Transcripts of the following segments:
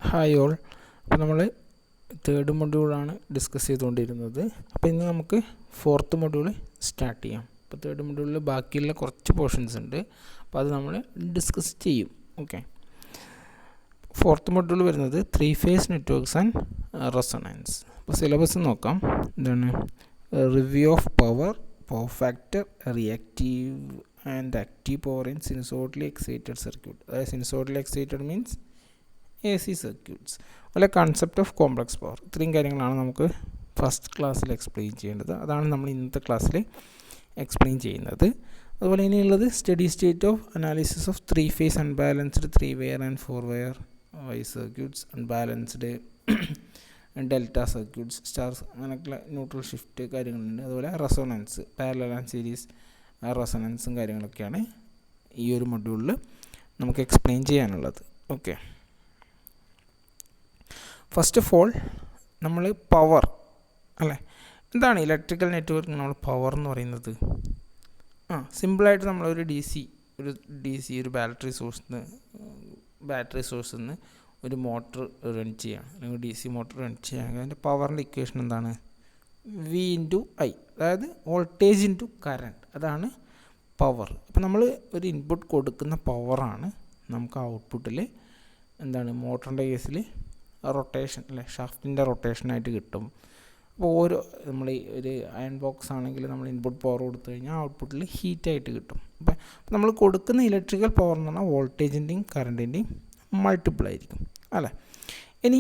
Hi all. അപ്പോൾ നമ്മൾ third മൊഡ്യൂളാണ് discuss ചെയ്തുകൊണ്ടിരുന്നത്. അപ്പോൾ ഇന്ന് നമുക്ക് ഫോർത്ത് മൊഡ്യൂൾ സ്റ്റാർട്ട് ചെയ്യാം. അപ്പോൾ തേർഡ് മൊഡ്യൂളിൽ ബാക്കിയുള്ള കുറച്ച് പോർഷൻസ് ഉണ്ട്, അപ്പോൾ അത് നമ്മൾ ഡിസ്കസ് ചെയ്യും. ഓക്കെ, ഫോർത്ത് മൊഡ്യൂൾ വരുന്നത് 3 phase നെറ്റ്വർക്ക്സ് ആൻഡ് റെസൊണൻസ്. അപ്പോൾ സിലബസ് നോക്കാം. എന്താണ്? Review of power factor, reactive and active power in sinusoidally excited circuit. അതായത് sinusoidally excited means AC circuits. അതുപോലെ കൺസെപ്റ്റ് ഓഫ് കോംപ്ലക്സ് പവർ. ഇത്രയും കാര്യങ്ങളാണ് നമുക്ക് ഫസ്റ്റ് ക്ലാസ്സിൽ എക്സ്പ്ലെയിൻ ചെയ്യേണ്ടത്. അതാണ് നമ്മൾ ഇന്നത്തെ ക്ലാസ്സിൽ എക്സ്പ്ലെയിൻ ചെയ്യുന്നത്. അതുപോലെ ഇനിയുള്ളത് steady state of analysis of 3 phase unbalanced 3 wire and 4 wire Y circuits, unbalanced delta circuits, stars, അങ്ങനെയൊക്കെയുള്ള ന്യൂട്രൽ ഷിഫ്റ്റ് കാര്യങ്ങളുണ്ട്. അതുപോലെ റെസൊണൻസ്, പാരലൽ ആൻഡ് സീരീസ് റെസൊണൻസും കാര്യങ്ങളൊക്കെയാണ് ഈ ഒരു മൊഡ്യൂളിൽ നമുക്ക് എക്സ്പ്ലെയിൻ ചെയ്യാനുള്ളത്. ഓക്കെ, ഫസ്റ്റ് ഓഫ് ഓൾ നമ്മൾ പവർ അല്ലേ, എന്താണ് ഇലക്ട്രിക്കൽ നെറ്റ്വർക്ക് നമ്മൾ പവർ എന്ന് പറയുന്നത്? സിമ്പിളായിട്ട് നമ്മളൊരു ഡി സി ഒരു ബാറ്ററി സോഴ്സിൽ നിന്ന് ഒരു മോട്ടർ റൺ ചെയ്യുകയാണ്, അല്ലെങ്കിൽ DC മോട്ടർ റൺ ചെയ്യുകയാണെങ്കിൽ അതിൻ്റെ പവറിൻ്റെ ഇക്വേഷൻ എന്താണ്? V × I, അതായത് വോൾട്ടേജ് × കറണ്ട്, അതാണ് പവർ. അപ്പോൾ നമ്മൾ ഒരു ഇൻപുട്ട് കൊടുക്കുന്ന പവറാണ് നമുക്ക് ഔട്ട്പുട്ടിൽ എന്താണ്, മോട്ടറിൻ്റെ കേസിൽ റൊട്ടേഷൻ അല്ലേ, ഷാഫ്റ്റിൻ്റെ റൊട്ടേഷനായിട്ട് കിട്ടും. അപ്പോൾ നമ്മൾ ഒരു അയൺ ബോക്സ് ആണെങ്കിൽ നമ്മൾ ഇൻപുട്ട് പവർ കൊടുത്തു കഴിഞ്ഞാൽ ഔട്ട്പുട്ടിൽ ഹീറ്റായിട്ട് കിട്ടും. അപ്പോൾ നമ്മൾ കൊടുക്കുന്ന ഇലക്ട്രിക്കൽ പവർ എന്ന് പറഞ്ഞാൽ വോൾട്ടേജിൻ്റെയും കറണ്ടിൻ്റെയും മൾട്ടിപ്പിൾ ആയിരിക്കും അല്ലേ. ഇനി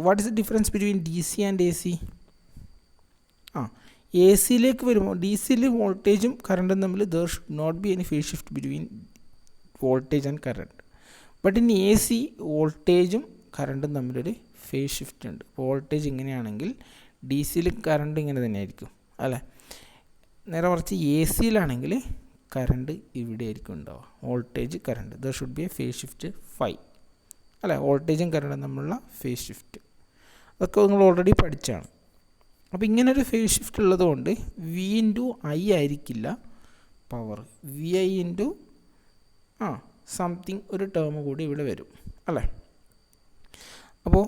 what is the difference between DC and AC? AC വരുമ്പോൾ DCയിൽ വോൾട്ടേജും കറണ്ടും തമ്മിൽ there should not be any phase shift between voltage and current. But in AC വോൾട്ടേജും കറണ്ടും തമ്മിലൊരു ഫേസ് ഷിഫ്റ്റ് ഉണ്ട്. വോൾട്ടേജ് ഇങ്ങനെയാണെങ്കിൽ DCയിൽ കറണ്ട് ഇങ്ങനെ തന്നെ ആയിരിക്കും അല്ലേ. നേരെ മറിച്ച് AC കറണ്ട് ഇവിടെ ആയിരിക്കും ഉണ്ടാവുക, voltage current. There should be A phase shift phi അല്ലേ, വോൾട്ടേജും കറണ്ടും തമ്മിലുള്ള ഫേസ് ഷിഫ്റ്റ്. അതൊക്കെ നിങ്ങൾ ഓൾറെഡി പഠിച്ചാണ്. അപ്പോൾ ഇങ്ങനൊരു ഫേസ് ഷിഫ്റ്റ് ഉള്ളതുകൊണ്ട് V × I ആയിരിക്കില്ല പവർ, VI × സംതിങ് ഒരു ടേം കൂടി ഇവിടെ വരും അല്ലേ. അപ്പോൾ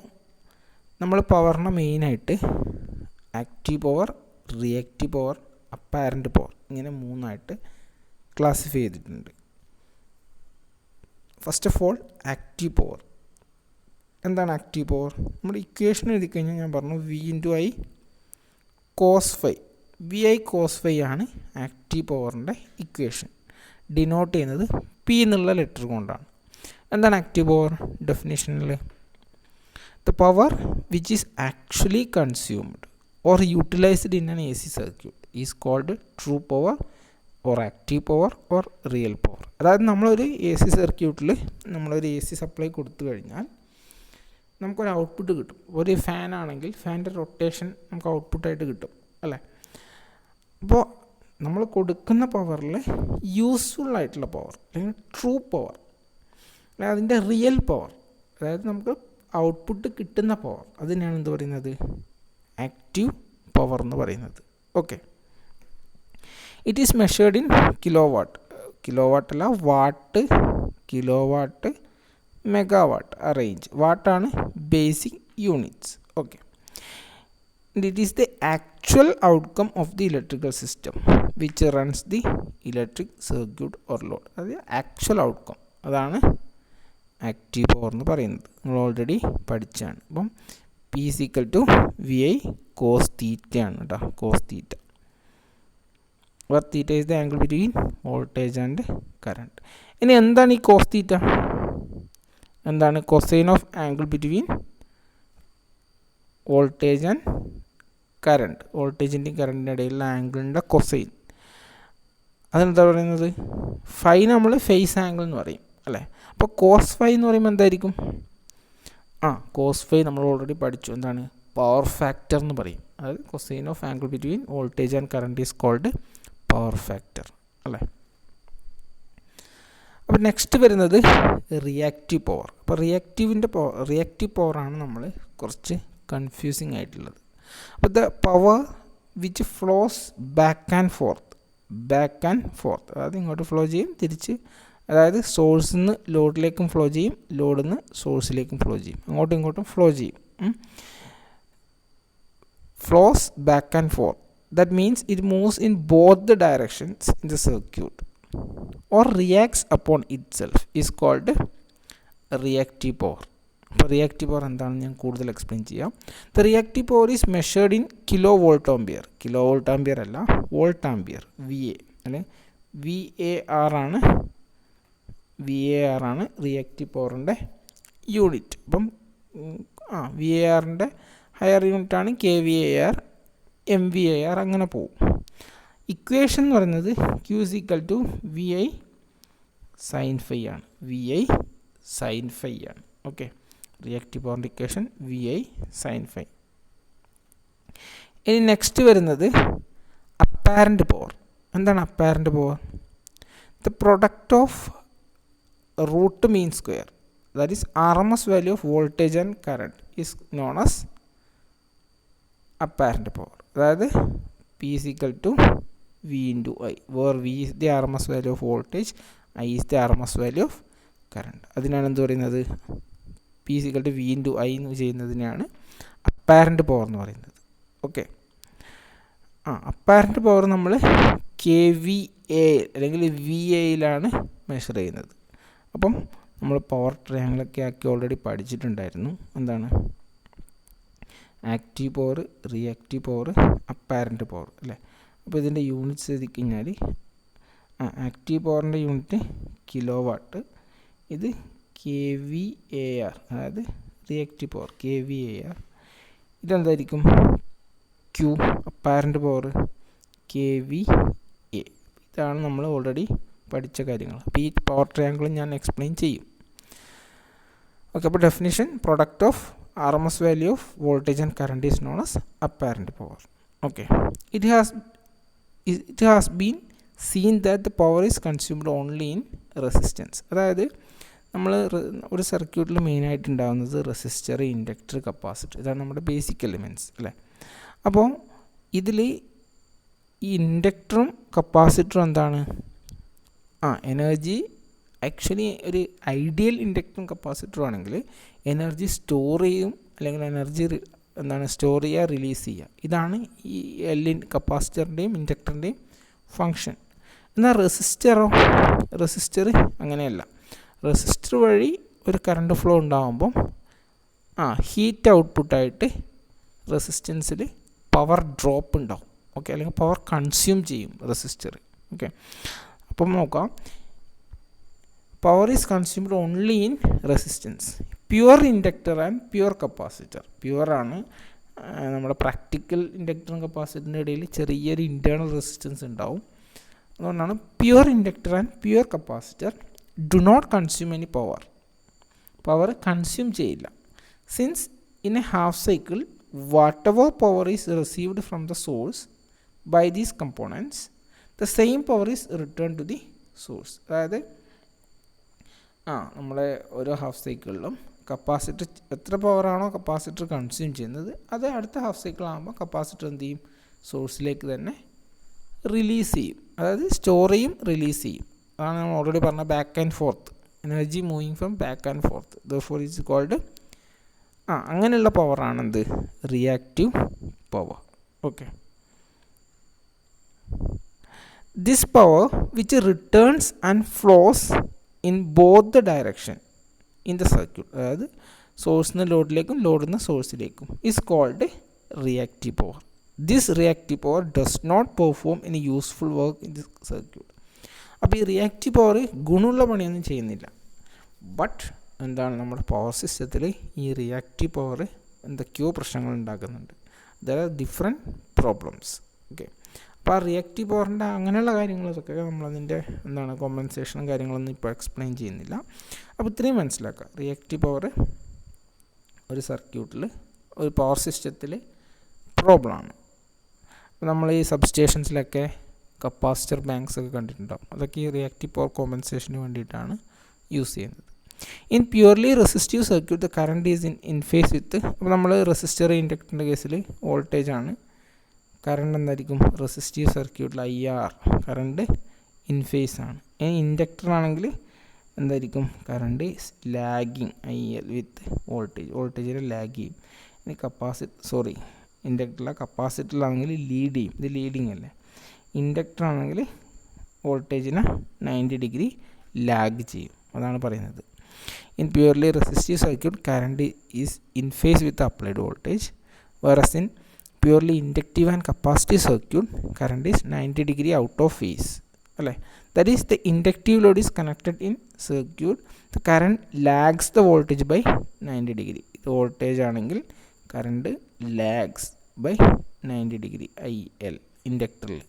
നമ്മൾ പവറിനെ മെയിനായിട്ട് active power, reactive power, apparent power, ഇങ്ങനെ മൂന്നായിട്ട് ക്ലാസിഫൈ ചെയ്തിട്ടുണ്ട്. First of all active power. എന്താണ് ആക്റ്റീവ് പവർ? നമ്മുടെ ഇക്വേഷൻ എഴുതി കഴിഞ്ഞാൽ ഞാൻ പറഞ്ഞു V × I cos φ. VI cos φ ആണ് ആക്റ്റീവ് പവറിൻ്റെ ഇക്വേഷൻ. ഡിനോട്ട് ചെയ്യുന്നത് P എന്നുള്ള ലെറ്റർ കൊണ്ടാണ്. എന്താണ് ആക്റ്റീവ് പവർ ഡെഫിനിഷനിൽ? The power which is actually consumed or utilized in an AC circuit is called true power or active power or real power. അതായത് നമ്മളൊരു AC സർക്യൂട്ടിൽ നമ്മളൊരു AC സപ്ലൈ കൊടുത്തു കഴിഞ്ഞാൽ നമുക്കൊരു ഔട്ട്പുട്ട് കിട്ടും. ഒരു ഫാൻ ആണെങ്കിൽ ഫാനിൻ്റെ റൊട്ടേഷൻ നമുക്ക് ഔട്ട്പുട്ടായിട്ട് കിട്ടും അല്ലേ. അപ്പോൾ നമ്മൾ കൊടുക്കുന്ന പവറിൽ യൂസ്ഫുൾ ആയിട്ടുള്ള പവർ അല്ലെങ്കിൽ ട്രൂ പവർ, അല്ലെങ്കിൽ അതിൻ്റെ റിയൽ പവർ, അതായത് നമുക്ക് ഔട്ട്പുട്ട് കിട്ടുന്ന പവർ, അതിനാണ് എന്ത് പറയുന്നത്? ആക്റ്റീവ് പവർ എന്ന് പറയുന്നത്. Okay, it is measured in kilowatt. കിലോവാട്ടല്ല, വാട്ട്, കിലോവാട്ട്, മെഗാവാട്ട്, റേഞ്ച്. വാട്ടാണ് basic units. Okay, it is the actual outcome of the electrical system which runs the electric circuit or load. അതായത് actual outcome, അതാണ് active power എന്ന് പറയുന്നത്. നമ്മൾ already പഠിച്ചാണ്. അപ്പം P = VI cos θ ആണ് കേട്ടോ, cos θ. where θ is the angle between voltage and current. ഇനി എന്താണ് ഈ cos θ? എന്താണ് cosine of angle between voltage and current? വോൾട്ടേജിൻ്റെയും കറണ്ടിൻ്റെ ഇടയിലുള്ള ആംഗിളിൻ്റെ കൊസൈൻ, അതെന്താ പറയുന്നത്? ഫൈ നമ്മൾ ഫേസ് ആംഗിൾ എന്ന് പറയും അല്ലേ. അപ്പോൾ കോസ് ഫൈ എന്ന് പറയുമ്പോൾ എന്തായിരിക്കും? കോസ് ഫൈ നമ്മൾ ഓൾറെഡി പഠിച്ചു. എന്താണ്? പവർ ഫാക്ടർ എന്ന് പറയും. അതായത് cosine of angle between voltage and current is called power factor അല്ലേ. അപ്പോൾ നെക്സ്റ്റ് വരുന്നത് റിയാക്റ്റീവ് പവർ. അപ്പോൾ റിയാക്റ്റീവ് പവറാണ് നമ്മൾ കുറച്ച് കൺഫ്യൂസിങ് ആയിട്ടുള്ളത്. അപ്പോൾ the power which flows back and forth, അതായത് ഇങ്ങോട്ട് ഫ്ലോ ചെയ്യും, തിരിച്ച് അതായത് സോഴ്സിൽ നിന്ന് ലോഡിലേക്കും ഫ്ലോ ചെയ്യും, ലോഡിൽ നിന്ന് സോഴ്സിലേക്കും ഫ്ലോ ചെയ്യും, അങ്ങോട്ടും ഇങ്ങോട്ടും ഫ്ലോ ചെയ്യും. Flows back and forth. That means it moves in both the directions in the circuit or reacts upon itself is called reactive power. അപ്പോൾ റിയാക്റ്റീവ് പവർ എന്താണെന്ന് ഞാൻ കൂടുതൽ എക്സ്പ്ലെയിൻ ചെയ്യാം. The reactive power is measured in kilo volt ampere. Kilo volt ampere അല്ല, volt ampere, VA അല്ലെ VAR ആണ് reactive പവറിൻ്റെ unit. അപ്പം VARൻ്റെ ഹയർ യൂണിറ്റാണ് kVAR, MVAR, അങ്ങനെ പോവും. ഇക്വേഷൻ എന്ന് പറയുന്നത് Q is equal to VI sin phi ആണ്. VI sin phi ആണ്. ഓക്കെ, റിയാക്റ്റീവ് പവറിൻ്റെ ഇക്വേഷൻ VI sin phi. ഇനി നെക്സ്റ്റ് വരുന്നത് അപ്പാരൻറ്റ് പവർ. എന്താണ് apparent power? The product of root mean square, that is RMS value of voltage and current is known as apparent power. അതായത് P is equal to V into I, where V is the RMS value of voltage, I is the RMS value of current. അതിനാണ് എന്ത് പറയുന്നത്? P is equal to V into I എന്ന് ചെയ്യുന്നതിനാണ് apparent power എന്ന് പറയുന്നത്. Okay, apparent power നമ്മൾ kVA അല്ലെങ്കിൽ VAയിലാണ് measure ചെയ്യുന്നത്. അപ്പം നമ്മൾ പവർ ട്രയാങ്കിളൊക്കെ ആക്കി ഓൾറെഡി പഠിച്ചിട്ടുണ്ടായിരുന്നു. എന്താണ് active power, reactive power, apparent power അല്ലേ. അപ്പോൾ ഇതിൻ്റെ യൂണിറ്റ്സ് എഴുതി കഴിഞ്ഞാൽ ആക്റ്റീവ് പവറിൻ്റെ യൂണിറ്റ് കിലോ വാട്ട്, ഇത് kVAR, അതായത് reactive power kVAR. ഇതെന്തായിരിക്കും? Q, apparent power kVA. ഇതാണ് നമ്മൾ ഓൾറെഡി പഠിച്ച കാര്യങ്ങൾ. അപ്പോൾ ഈ പവർ ട്രയാങ്കിൾ ഞാൻ എക്സ്പ്ലെയിൻ ചെയ്യും. ഓക്കെ, അപ്പോൾ definition: product of RMS value of voltage and current is known as apparent power. Okay, it has been seen that the power is consumed only in resistance. അതായത് നമ്മൾ ഒരു സർക്യൂട്ടിൽ മെയിനായിട്ട് ഉണ്ടാകുന്നത് resistor, inductor, capacitor, ഇതാണ് നമ്മുടെ basic elements അല്ലേ. അപ്പോൾ ഇതിൽ ഈ ഇൻഡക്ടറും കപ്പാസിറ്ററും എന്താണ്? എനർജി ആക്ച്വലി ഒരു ഐഡിയൽ ഇൻഡക്ടറും കപ്പാസിറ്ററും ആണെങ്കിൽ എനർജി സ്റ്റോർ ചെയ്യും, അല്ലെങ്കിൽ എനർജി സ്റ്റോർ ചെയ്യുക, റിലീസ് ചെയ്യുക. ഇതാണ് ഈ കപ്പാസിറ്ററിൻ്റെയും ഇൻഡക്ടറിൻ്റെയും ഫങ്ഷൻ. എന്നാൽ റെസിസ്റ്റർ അങ്ങനെയല്ല. റെസിസ്റ്റർ വഴി ഒരു കറണ്ട് ഫ്ലോ ഉണ്ടാകുമ്പം ഹീറ്റ് ഔട്ട്പുട്ടായിട്ട് റെസിസ്റ്റൻസിൽ പവർ ഡ്രോപ്പ് ഉണ്ടാവും. ഓക്കെ, അല്ലെങ്കിൽ പവർ കൺസ്യൂം ചെയ്യും റെസിസ്റ്റർ. ഓക്കെ, അപ്പം നോക്കാം. Power is consumed only in resistance. Pure inductor and pure capacitor. പ്യുവറാണ് നമ്മുടെ പ്രാക്ടിക്കൽ ഇൻഡക്ടറും കപ്പാസിറ്ററിൻ്റെ ഇടയിൽ ചെറിയൊരു ഇൻറ്റേർണൽ റെസിസ്റ്റൻസ് ഉണ്ടാവും. അതുകൊണ്ടാണ് pure inductor and pure capacitor do not consume any power consume ചെയ്യില്ല. Since in a half cycle whatever power is received from the source by these components the same power is return to the source. അതായത് നമ്മളെ ഓരോ half സൈക്കിളിലും capacitor എത്ര പവറാണോ capacitor consume ചെയ്യുന്നത്, അത് അടുത്ത half cycle ആകുമ്പോൾ capacitor എന്ത് ചെയ്യും? സോഴ്സിലേക്ക് തന്നെ റിലീസ് ചെയ്യും. അതായത് സ്റ്റോർ ചെയ്യും, റിലീസ് ചെയ്യും. അതാണ് നമ്മൾ ഓൾറെഡി പറഞ്ഞ back and forth, energy moving from back and forth. Therefore is called അങ്ങനെയുള്ള പവറാണ് എന്ത്? Reactive power. Okay, this power which returns and flows in both the direction in the circuit, അതായത് സോഴ്സിൽ നിന്ന് ലോഡിലേക്കും ലോഡിൽ നിന്ന് സോഴ്സിലേക്കും, is called reactive power. This reactive power does not perform any useful work in the circuit. അപ്പോൾ ഈ reactive power ഗുണമുള്ള പണിയൊന്നും ചെയ്യുന്നില്ല. ബട്ട് എന്താണ്, നമ്മുടെ പവർ സിസ്റ്റത്തിൽ ഈ റിയാക്റ്റീവ് പവർ എന്തൊക്കെയോ പ്രശ്നങ്ങൾ ഉണ്ടാക്കുന്നുണ്ട്. There are different problems. Okay, അപ്പോൾ ആ റിയാക്റ്റീവ് പവറിൻ്റെ അങ്ങനെയുള്ള കാര്യങ്ങളൊക്കെ നമ്മളതിൻ്റെ കോമ്പൻസേഷനും കാര്യങ്ങളൊന്നും ഇപ്പോൾ എക്സ്പ്ലെയിൻ ചെയ്യുന്നില്ല. അപ്പോൾ ഇത്രയും മനസ്സിലാക്കുക. റിയാക്റ്റീവ് പവർ ഒരു സർക്യൂട്ടിൽ, ഒരു പവർ സിസ്റ്റത്തിൽ പ്രോബ്ലമാണ്. അപ്പോൾ നമ്മൾ ഈ സബ്സ്റ്റേഷൻസിലൊക്കെ കപ്പാസിറ്റർ ബാങ്ക്സ് ഒക്കെ കണ്ടിട്ടുണ്ടാകും. അതൊക്കെ ഈ റിയാക്റ്റീവ് പവർ കോമ്പൻസേഷന് വേണ്ടിയിട്ടാണ് യൂസ് ചെയ്യുന്നത്. In purely resistive circuit the current is in phase with. അപ്പോൾ നമ്മൾ റെസിസ്റ്റർ ഇൻഡക്ടറിൻ്റെ കേസിൽ വോൾട്ടേജാണ്, കറണ്ട് എന്തായിരിക്കും? റെസിസ്റ്റീവ് സർക്യൂട്ടിൽ IR കറണ്ട് ഇൻ ഫേസ് ആണ്. ഇനി ഇൻഡക്ടറാണെങ്കിൽ എന്തായിരിക്കും? കറണ്ട് ഈസ് ലാഗിങ് IL വിത്ത് വോൾട്ടേജിനെ ലാഗ് ചെയ്യും. ഇനി ഇൻഡക്ടറിലെ കപ്പാസിറ്ററിലാണെങ്കിൽ ലീഡ് ചെയ്യും. ഇത് ലീഡിങ് അല്ലേ. ഇൻഡക്ടർ ആണെങ്കിൽ വോൾട്ടേജിനെ 90 ഡിഗ്രി ലാഗ് ചെയ്യും. അതാണ് പറയുന്നത്. In purely resistive circuit current is in phase with applied voltage, whereas in purely inductive and capacitive circuit current is 90 degree out of phase. അല്ലേ? That is, the inductive load is connected in circuit, the current lags the voltage by 90 degree. ഇത് voltage ആണെങ്കിൽ current lags by 90 degree IL ഇൻഡക്ടറിൽ.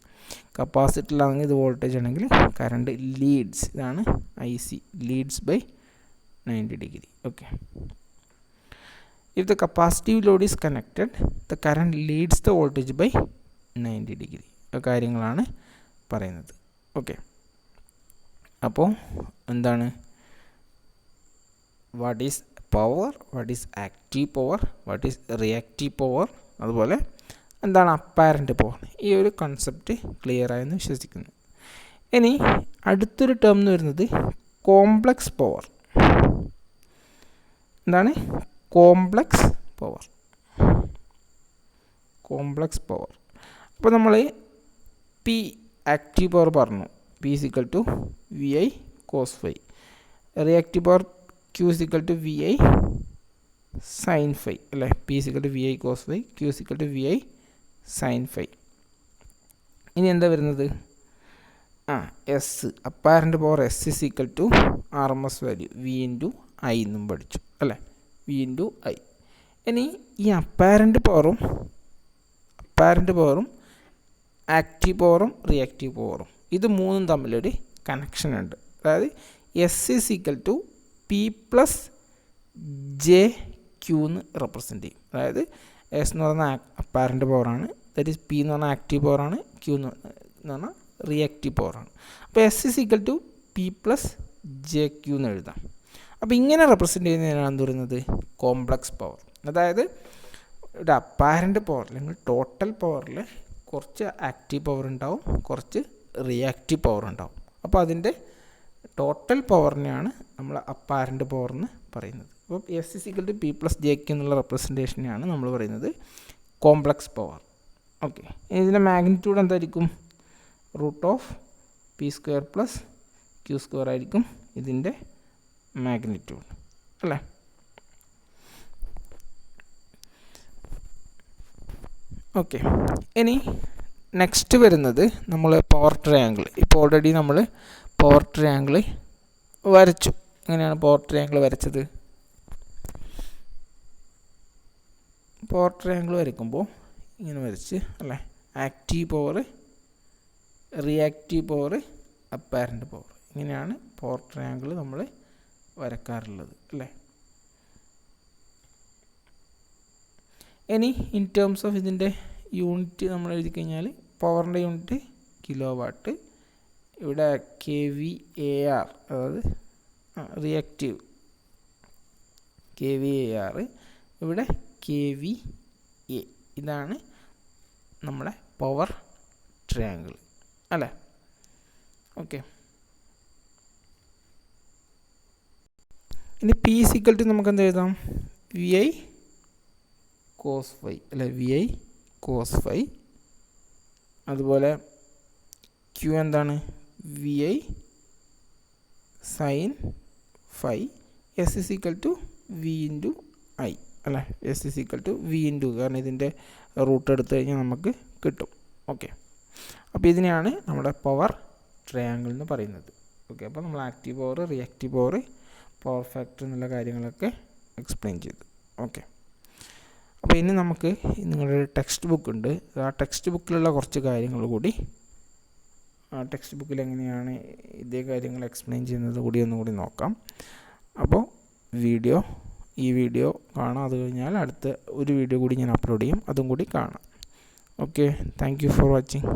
കപ്പാസിറ്ററിലാണെങ്കിൽ ഇത് voltage ആണെങ്കിൽ current leads, ഇതാണ് IC, leads by 90 degree. Okay. If the capacitive load is connected, the current leads the voltage by 90 degree. കാര്യങ്ങളാണ് പറയുന്നത്. Okay. അപ്പോൾ എന്താണ്? What is power, what is active power, what is reactive power, അതുപോലെ എന്താണ് apparent power. ഈ ഒരു concept clear ആയെന്ന് വിശ്വസിക്കുന്നു. ഇനി അടുത്തൊരു ടേം എന്ന് വരുന്നത് കോംപ്ലക്സ് പവർ. എന്താണ്? Complex power. അപ്പോൾ നമ്മൾ പി ആക്റ്റീവ് പവർ പറഞ്ഞു. P is equal to VI cos phi. Reactive power Q is equal to VI sin phi. അല്ലേ? P is equal to VI cos phi, Q is equal to VI sin phi. ഇനി എന്താ വരുന്നത്? S apparent power S is equal to RMS value V into I എന്നും പഠിച്ചു. അല്ലേ? V into I. ഇനി ഈ apparent പവറും ആക്റ്റീവ് പവറും റിയാക്റ്റീവ് പവറും ഇത് മൂന്നും തമ്മിലൊരു കണക്ഷൻ ഉണ്ട്. അതായത് S is equal to P plus J Q എന്ന് റെപ്രസെൻറ്റ് ചെയ്യും. അതായത് എസ് എന്ന് പറഞ്ഞാൽ അപ്പാരൻ്റ് പവറാണ്, ദാറ്റ് ഈസ് പി എന്ന് പറഞ്ഞാൽ ആക്റ്റീവ് പവറാണ്, ക്യൂ എന്ന് പറഞ്ഞാൽ റിയാക്റ്റീവ് പവറാണ്. അപ്പോൾ S is equal to P plus J Q എന്ന് എഴുതാം. അപ്പോൾ ഇങ്ങനെ റെപ്രസെൻറ്റ് ചെയ്യുന്നതിനാണ് എന്ത് പറയുന്നത്? Complex power. അതായത് ഒരു അപ്പാരൻ്റ് പവർ അല്ലെങ്കിൽ ടോട്ടൽ പവറിൽ കുറച്ച് ആക്റ്റീവ് പവർ ഉണ്ടാവും, കുറച്ച് റിയാക്റ്റീവ് പവർ ഉണ്ടാവും. അപ്പോൾ അതിൻ്റെ ടോട്ടൽ പവറിനെയാണ് നമ്മൾ അപ്പാരൻ്റ് പവർ എന്ന് പറയുന്നത്. അപ്പോൾ S is equal to P plus J Q എന്നുള്ള റെപ്രസെൻറ്റേഷനെയാണ് നമ്മൾ പറയുന്നത് കോംപ്ലക്സ് പവർ. ഓക്കെ. ഇതിൻ്റെ മാഗ്നിറ്റ്യൂഡ് എന്തായിരിക്കും? Root of P square plus Q square ആയിരിക്കും ഇതിൻ്റെ മാഗ്നിറ്റ്യൂഡ്. അല്ലേ? ഓക്കെ. ഇനി നെക്സ്റ്റ് വരുന്നത് നമ്മൾ പവർ ട്രയാങ്കിൾ. ഇപ്പോൾ ഓൾറെഡി നമ്മൾ പവർ ട്രയാങ്കിൾ വരച്ചു. എങ്ങനെയാണ് പവർ ട്രയാങ്കിൾ വരച്ചത്? പവർ ട്രയാങ്കിൾ വരയ്ക്കുമ്പോൾ ഇങ്ങനെ വരച്ച്, അല്ലേ? Active power, reactive power, apparent power, ഇങ്ങനെയാണ് പവർ ട്രയാങ്കിൾ നമ്മൾ വരക്കാറുള്ളത്. അല്ലേ? ഇനി ഇൻ ടേംസ് ഓഫ് ഇതിൻ്റെ യൂണിറ്റ് നമ്മൾ എഴുതി കഴിഞ്ഞാൽ പവറിൻ്റെ യൂണിറ്റ് കിലോ വാട്ട്, ഇവിടെ kVAR, അതായത് റിയാക്റ്റീവ് kVAR, ഇവിടെ kVA. ഇതാണ് നമ്മുടെ പവർ ട്രയാങ്കിൾ. അല്ലേ? ഓക്കെ. ഇനി P is equal to നമുക്ക് എന്ത് എഴുതാം? VI cos phi. അല്ലേ? VI cos phi. അതുപോലെ Q എന്താണ്? VI sin phi. S is equal to V into I. അല്ലേ? S is equal to V into, കാരണം ഇതിൻ്റെ റൂട്ട് എടുത്തു കഴിഞ്ഞാൽ നമുക്ക് കിട്ടും. ഓക്കെ. അപ്പോൾ ഇതിനെയാണ് നമ്മുടെ പവർ ട്രയാങ്കിൾ എന്ന് പറയുന്നത്. ഓക്കെ. അപ്പോൾ നമ്മൾ active power, reactive power, power factor എന്നുള്ള കാര്യങ്ങളൊക്കെ എക്സ്പ്ലെയിൻ ചെയ്തു. ഓക്കെ. അപ്പോൾ ഇനി നമുക്ക് നിങ്ങളുടെ ടെക്സ്റ്റ് ബുക്ക് ഉണ്ട്. ആ ടെക്സ്റ്റ് ബുക്കിലുള്ള കുറച്ച് കാര്യങ്ങൾ കൂടി, ആ ടെക്സ്റ്റ് ബുക്കിൽ എങ്ങനെയാണ് ഇതേ കാര്യങ്ങൾ എക്സ്പ്ലെയിൻ ചെയ്യുന്നത് കൂടി ഒന്നുകൂടി നോക്കാം. അപ്പോൾ ഈ വീഡിയോ കാണാം. അത് കഴിഞ്ഞാൽ അടുത്ത ഒരു വീഡിയോ കൂടി ഞാൻ അപ്ലോഡ് ചെയ്യും, അതും കൂടി കാണാം. Okay. Thank you for watching.